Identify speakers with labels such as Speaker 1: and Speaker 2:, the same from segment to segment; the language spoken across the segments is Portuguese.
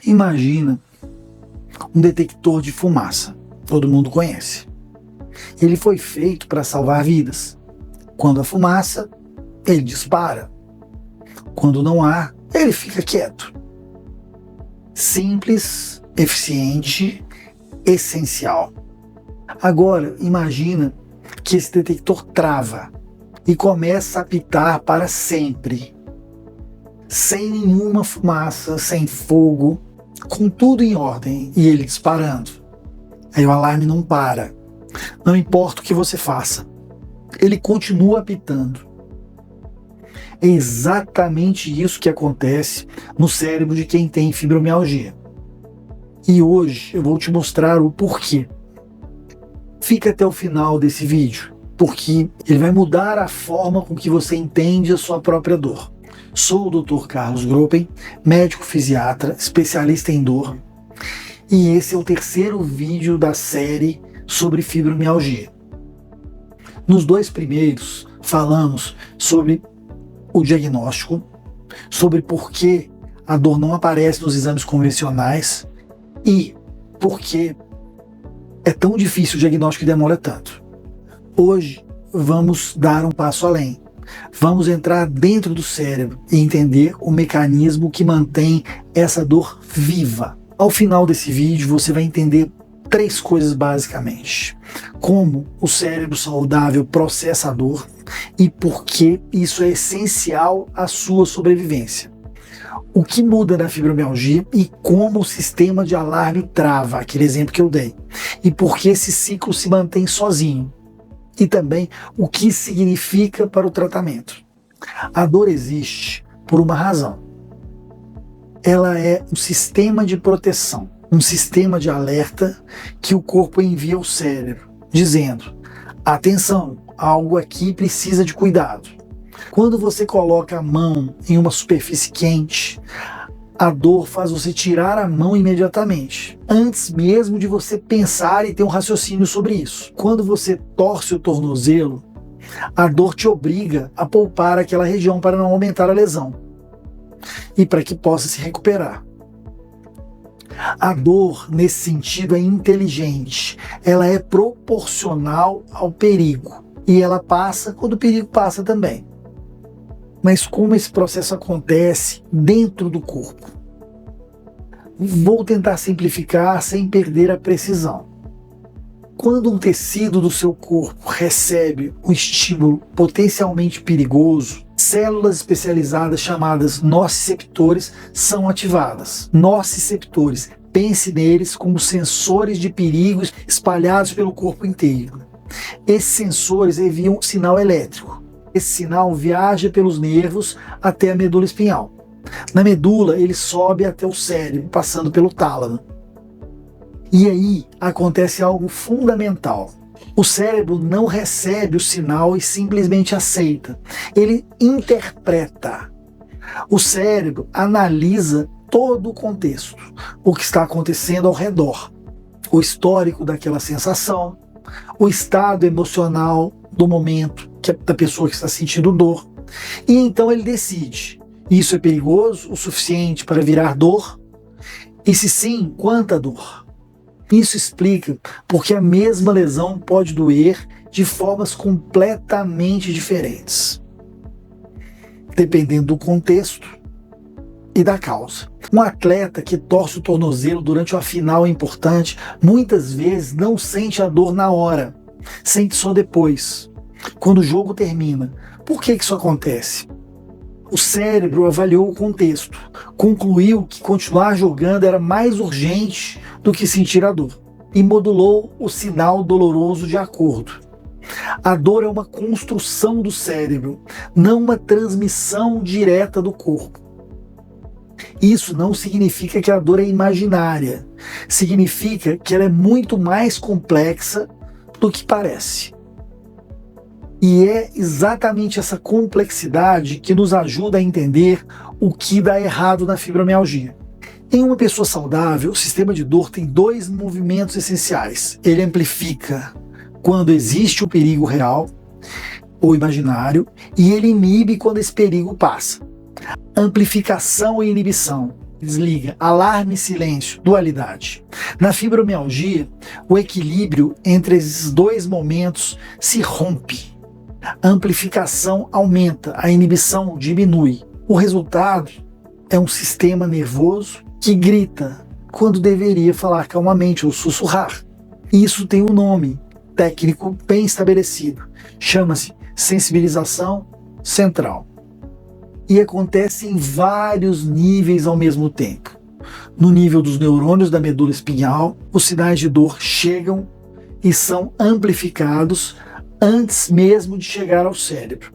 Speaker 1: Imagina um detector de fumaça. Todo mundo conhece. Ele foi feito para salvar vidas. Quando há fumaça, ele dispara. Quando não há, ele fica quieto. Simples, eficiente, essencial. Agora, imagina que esse detector trava e começa a apitar para sempre. Sem nenhuma fumaça, sem fogo, com tudo em ordem e ele disparando. Aí o alarme não para. Não importa o que você faça, ele continua apitando. É exatamente isso que acontece no cérebro de quem tem fibromialgia. E hoje eu vou te mostrar o porquê. Fica até o final desse vídeo, porque ele vai mudar a forma com que você entende a sua própria dor. Sou o Dr. Carlos Gropen, médico fisiatra, especialista em dor, e esse é o terceiro vídeo da série sobre fibromialgia. Nos dois primeiros, falamos sobre o diagnóstico, sobre por que a dor não aparece nos exames convencionais e por que é tão difícil o diagnóstico e demora tanto. Hoje vamos dar um passo além. Vamos entrar dentro do cérebro e entender o mecanismo que mantém essa dor viva. Ao final desse vídeo você vai entender três coisas basicamente: como o cérebro saudável processa a dor e por que isso é essencial à sua sobrevivência. O que muda na fibromialgia e como o sistema de alarme trava, aquele exemplo que eu dei, e por que esse ciclo se mantém sozinho. E também o que significa para o tratamento. A dor existe por uma razão. Ela é um sistema de proteção, um sistema de alerta que o corpo envia ao cérebro, dizendo: atenção, algo aqui precisa de cuidado. Quando você coloca a mão em uma superfície quente, a dor faz você tirar a mão imediatamente, antes mesmo de você pensar e ter um raciocínio sobre isso. Quando você torce o tornozelo, a dor te obriga a poupar aquela região para não aumentar a lesão e para que possa se recuperar. A dor, nesse sentido, é inteligente. Ela é proporcional ao perigo e ela passa quando o perigo passa também. Mas como esse processo acontece dentro do corpo? Vou tentar simplificar sem perder a precisão. Quando um tecido do seu corpo recebe um estímulo potencialmente perigoso, células especializadas chamadas nociceptores são ativadas. Nociceptores, pense neles como sensores de perigos espalhados pelo corpo inteiro. Esses sensores enviam um sinal elétrico. Esse sinal viaja pelos nervos até a medula espinhal. Na medula, ele sobe até o cérebro, passando pelo tálamo. E aí acontece algo fundamental. O cérebro não recebe o sinal e simplesmente aceita. Ele interpreta. O cérebro analisa todo o contexto, o que está acontecendo ao redor, o histórico daquela sensação, o estado emocional do momento, que é da pessoa que está sentindo dor. E então ele decide: isso é perigoso o suficiente para virar dor? E se sim, quanta dor? Isso explica porque a mesma lesão pode doer de formas completamente diferentes, dependendo do contexto e da causa. Um atleta que torce o tornozelo durante uma final importante muitas vezes não sente a dor na hora, sente só depois, quando o jogo termina. Por que isso acontece? O cérebro avaliou o contexto, concluiu que continuar jogando era mais urgente do que sentir a dor e modulou o sinal doloroso de acordo. A dor é uma construção do cérebro, não uma transmissão direta do corpo. Isso não significa que a dor é imaginária, significa que ela é muito mais complexa do que parece. E é exatamente essa complexidade que nos ajuda a entender o que dá errado na fibromialgia. Em uma pessoa saudável, o sistema de dor tem dois movimentos essenciais. Ele amplifica quando existe o perigo real ou imaginário, e ele inibe quando esse perigo passa. Amplificação e inibição desliga, alarme, silêncio, dualidade. Na fibromialgia, o equilíbrio entre esses dois momentos se rompe. A amplificação aumenta, a inibição diminui. O resultado é um sistema nervoso que grita quando deveria falar calmamente ou sussurrar. E isso tem um nome técnico bem estabelecido. Chama-se sensibilização central. E acontece em vários níveis ao mesmo tempo. No nível dos neurônios da medula espinhal, os sinais de dor chegam e são amplificados antes mesmo de chegar ao cérebro.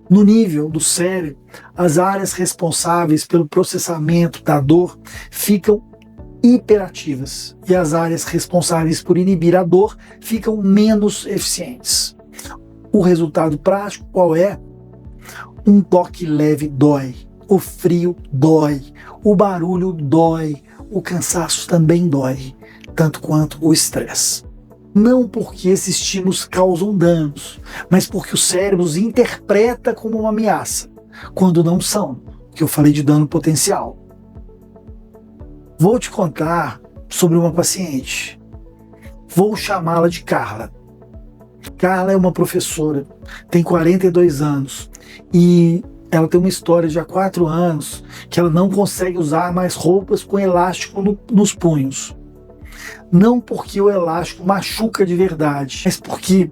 Speaker 1: No nível do cérebro, as áreas responsáveis pelo processamento da dor ficam hiperativas e as áreas responsáveis por inibir a dor ficam menos eficientes. O resultado prático qual é? Um toque leve dói, o frio dói, o barulho dói, o cansaço também dói, tanto quanto o estresse. Não porque esses estímulos causam danos, mas porque o cérebro os interpreta como uma ameaça, quando não são, que eu falei de dano potencial. Vou te contar sobre uma paciente. Vou chamá-la de Carla. Carla é uma professora, tem 42 anos e ela tem uma história de há 4 anos que ela não consegue usar mais roupas com elástico nos punhos. Não porque o elástico machuca de verdade, mas porque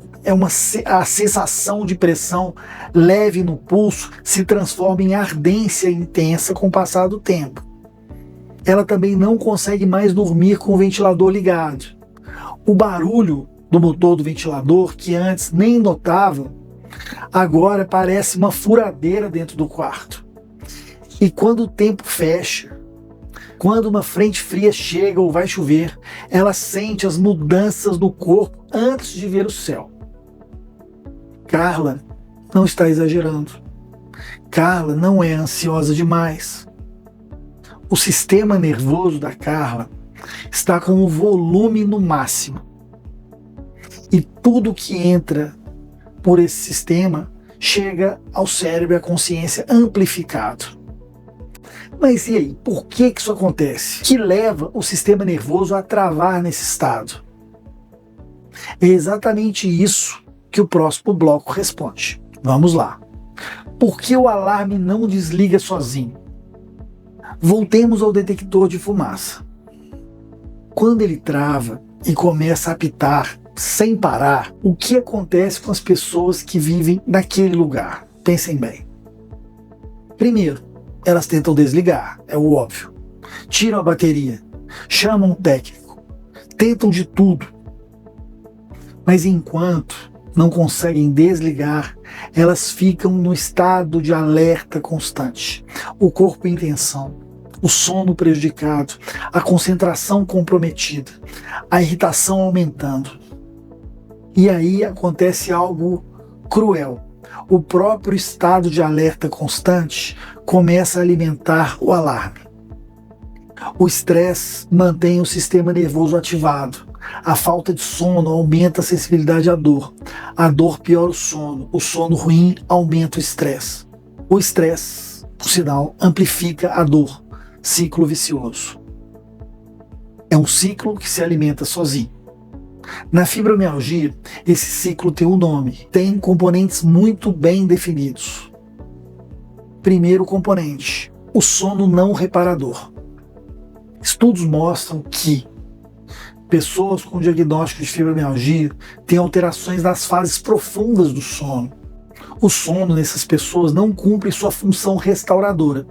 Speaker 1: a sensação de pressão leve no pulso se transforma em ardência intensa com o passar do tempo. Ela também não consegue mais dormir com o ventilador ligado. O barulho do motor do ventilador, que antes nem notava, agora parece uma furadeira dentro do quarto. E quando o tempo fecha, quando uma frente fria chega ou vai chover, ela sente as mudanças do corpo antes de ver o céu. Carla não está exagerando. Carla não é ansiosa demais. O sistema nervoso da Carla está com o volume no máximo. E tudo que entra por esse sistema chega ao cérebro e à consciência amplificado. Mas e aí, por que isso acontece? Que leva o sistema nervoso a travar nesse estado? É exatamente isso que o próximo bloco responde. Vamos lá. Por que o alarme não desliga sozinho? Voltemos ao detector de fumaça. Quando ele trava e começa a apitar sem parar, o que acontece com as pessoas que vivem naquele lugar? Pensem bem. Primeiro, elas tentam desligar, é o óbvio. Tiram a bateria, chamam um técnico, tentam de tudo. Mas enquanto não conseguem desligar, elas ficam no estado de alerta constante. O corpo em tensão, o sono prejudicado, a concentração comprometida, a irritação aumentando. E aí acontece algo cruel. O próprio estado de alerta constante começa a alimentar o alarme. O estresse mantém o sistema nervoso ativado. A falta de sono aumenta a sensibilidade à dor. A dor piora o sono ruim aumenta o estresse. O estresse, por sinal, amplifica a dor. Ciclo vicioso. É um ciclo que se alimenta sozinho. Na fibromialgia, esse ciclo tem um nome, tem componentes muito bem definidos. Primeiro componente, o sono não reparador. Estudos mostram que pessoas com diagnóstico de fibromialgia têm alterações nas fases profundas do sono. O sono nessas pessoas não cumpre sua função restauradora.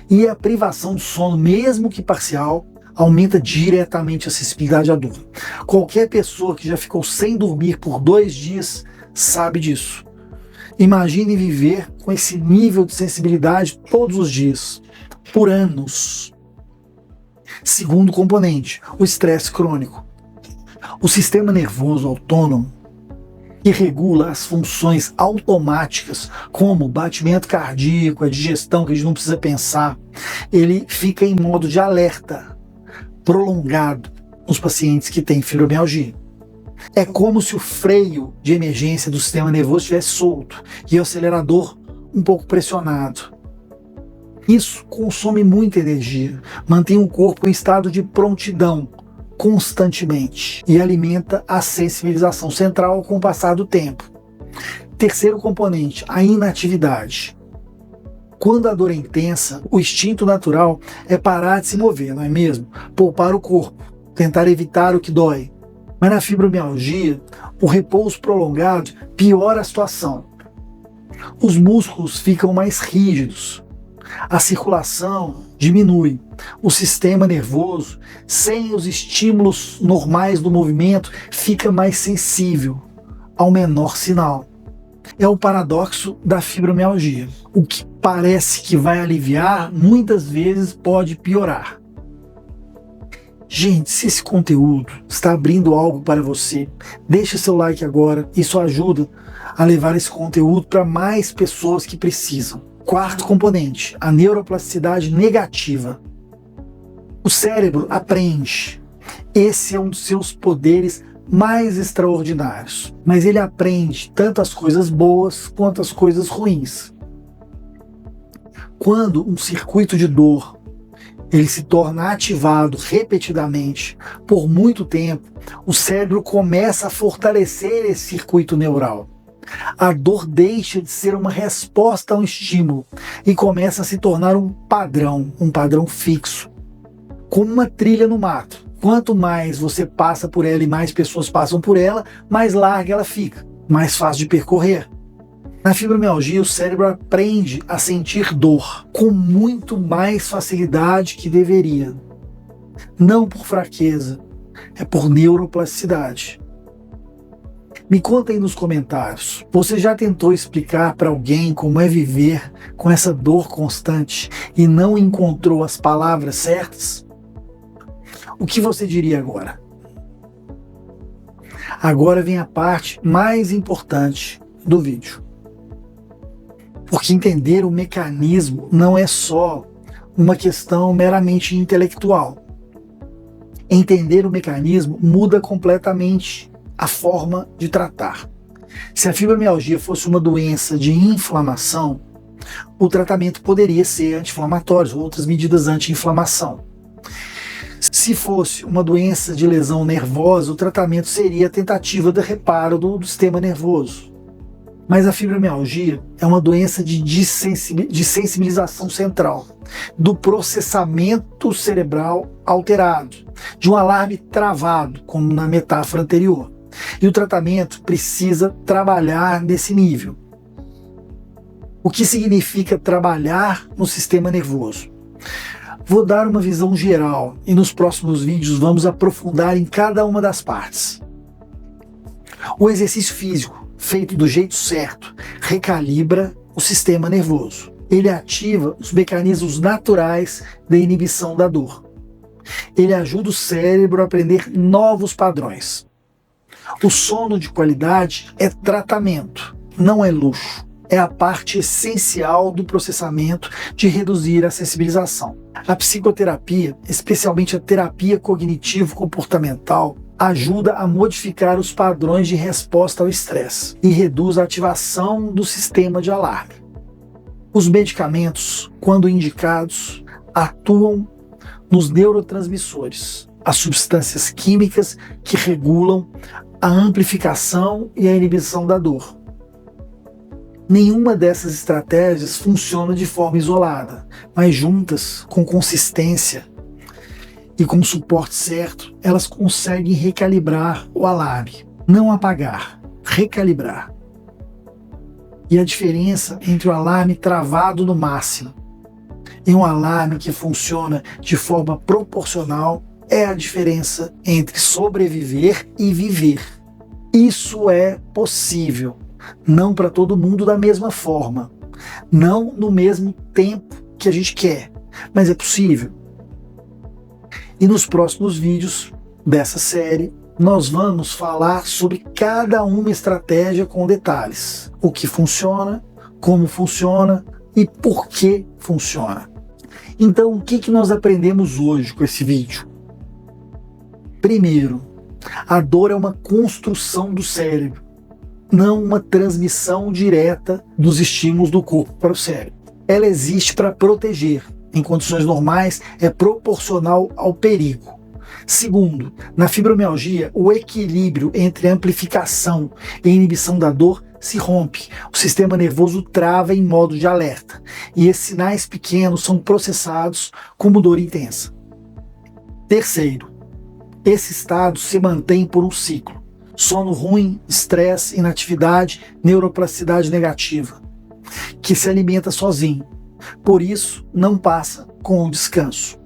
Speaker 1: E a privação de sono, mesmo que parcial, aumenta diretamente a sensibilidade à dor. Qualquer pessoa que já ficou sem dormir por 2 dias sabe disso. Imagine viver com esse nível de sensibilidade todos os dias, por anos. Segundo componente, o estresse crônico. O sistema nervoso autônomo, que regula as funções automáticas, como o batimento cardíaco, a digestão, que a gente não precisa pensar, ele fica em modo de alerta prolongado nos pacientes que têm fibromialgia. É como se o freio de emergência do sistema nervoso estivesse solto e o acelerador um pouco pressionado. Isso consome muita energia, mantém o corpo em estado de prontidão constantemente e alimenta a sensibilização central com o passar do tempo. Terceiro componente, a inatividade. Quando a dor é intensa, o instinto natural é parar de se mover, não é mesmo? Poupar o corpo, tentar evitar o que dói. Mas na fibromialgia, o repouso prolongado piora a situação. Os músculos ficam mais rígidos, a circulação diminui, o sistema nervoso, sem os estímulos normais do movimento, fica mais sensível ao menor sinal. É o paradoxo da fibromialgia. O que parece que vai aliviar, muitas vezes pode piorar. Gente, se esse conteúdo está abrindo algo para você, deixa seu like agora, isso ajuda a levar esse conteúdo para mais pessoas que precisam. Quarto componente, a neuroplasticidade negativa. O cérebro aprende. Esse é um dos seus poderes mais extraordinários. Mas ele aprende tanto as coisas boas quanto as coisas ruins. Quando um circuito de dor ele se torna ativado repetidamente por muito tempo, o cérebro começa a fortalecer esse circuito neural. A dor deixa de ser uma resposta a um estímulo e começa a se tornar um padrão fixo, como uma trilha no mato. Quanto mais você passa por ela e mais pessoas passam por ela, mais larga ela fica, mais fácil de percorrer. Na fibromialgia, o cérebro aprende a sentir dor com muito mais facilidade que deveria. Não por fraqueza, é por neuroplasticidade. Me conta aí nos comentários, você já tentou explicar para alguém como é viver com essa dor constante e não encontrou as palavras certas? O que você diria agora? Agora vem a parte mais importante do vídeo. Porque entender o mecanismo não é só uma questão meramente intelectual. Entender o mecanismo muda completamente a forma de tratar. Se a fibromialgia fosse uma doença de inflamação, o tratamento poderia ser anti-inflamatório, outras medidas anti-inflamação. Se fosse uma doença de lesão nervosa, o tratamento seria a tentativa de reparo do sistema nervoso. Mas a fibromialgia é uma doença de sensibilização central, do processamento cerebral alterado, de um alarme travado, como na metáfora anterior. E o tratamento precisa trabalhar nesse nível. O que significa trabalhar no sistema nervoso? Vou dar uma visão geral e nos próximos vídeos vamos aprofundar em cada uma das partes. O exercício físico, feito do jeito certo, recalibra o sistema nervoso. Ele ativa os mecanismos naturais da inibição da dor. Ele ajuda o cérebro a aprender novos padrões. O sono de qualidade é tratamento, não é luxo. É a parte essencial do processamento de reduzir a sensibilização. A psicoterapia, especialmente a terapia cognitivo-comportamental, ajuda a modificar os padrões de resposta ao estresse e reduz a ativação do sistema de alarme. Os medicamentos, quando indicados, atuam nos neurotransmissores, as substâncias químicas que regulam a amplificação e a inibição da dor. Nenhuma dessas estratégias funciona de forma isolada, mas juntas, com consistência e com o suporte certo, elas conseguem recalibrar o alarme. Não apagar, recalibrar. E a diferença entre o alarme travado no máximo e um alarme que funciona de forma proporcional é a diferença entre sobreviver e viver. Isso é possível. Não para todo mundo da mesma forma, não no mesmo tempo que a gente quer, mas é possível. E nos próximos vídeos dessa série, nós vamos falar sobre cada uma estratégia com detalhes. O que funciona, como funciona e por que funciona. Então, o que nós aprendemos hoje com esse vídeo? Primeiro, a dor é uma construção do cérebro, não uma transmissão direta dos estímulos do corpo para o cérebro. ela existe para proteger. Em condições normais, é proporcional ao perigo. Segundo, na fibromialgia, o equilíbrio entre amplificação e inibição da dor se rompe. O sistema nervoso trava em modo de alerta e esses sinais pequenos são processados como dor intensa. Terceiro, esse estado se mantém por um ciclo. Sono ruim, estresse, inatividade, neuroplasticidade negativa, que se alimenta sozinho. Por isso, não passa com o descanso.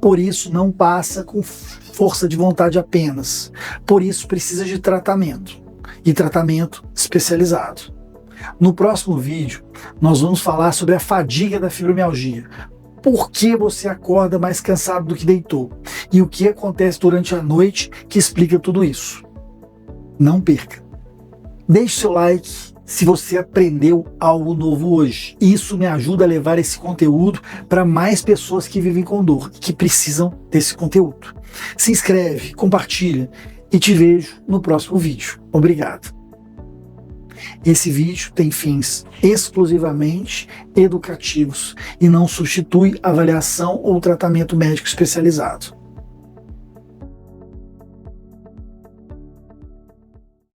Speaker 1: Por isso, não passa com força de vontade apenas. Por isso, precisa de tratamento. E tratamento especializado. No próximo vídeo, nós vamos falar sobre a fadiga da fibromialgia. Por que você acorda mais cansado do que deitou? E o que acontece durante a noite que explica tudo isso. Não perca. Deixe seu like se você aprendeu algo novo hoje. Isso me ajuda a levar esse conteúdo para mais pessoas que vivem com dor e que precisam desse conteúdo. Se inscreve, compartilha e te vejo no próximo vídeo. Obrigado. Esse vídeo tem fins exclusivamente educativos e não substitui avaliação ou tratamento médico especializado.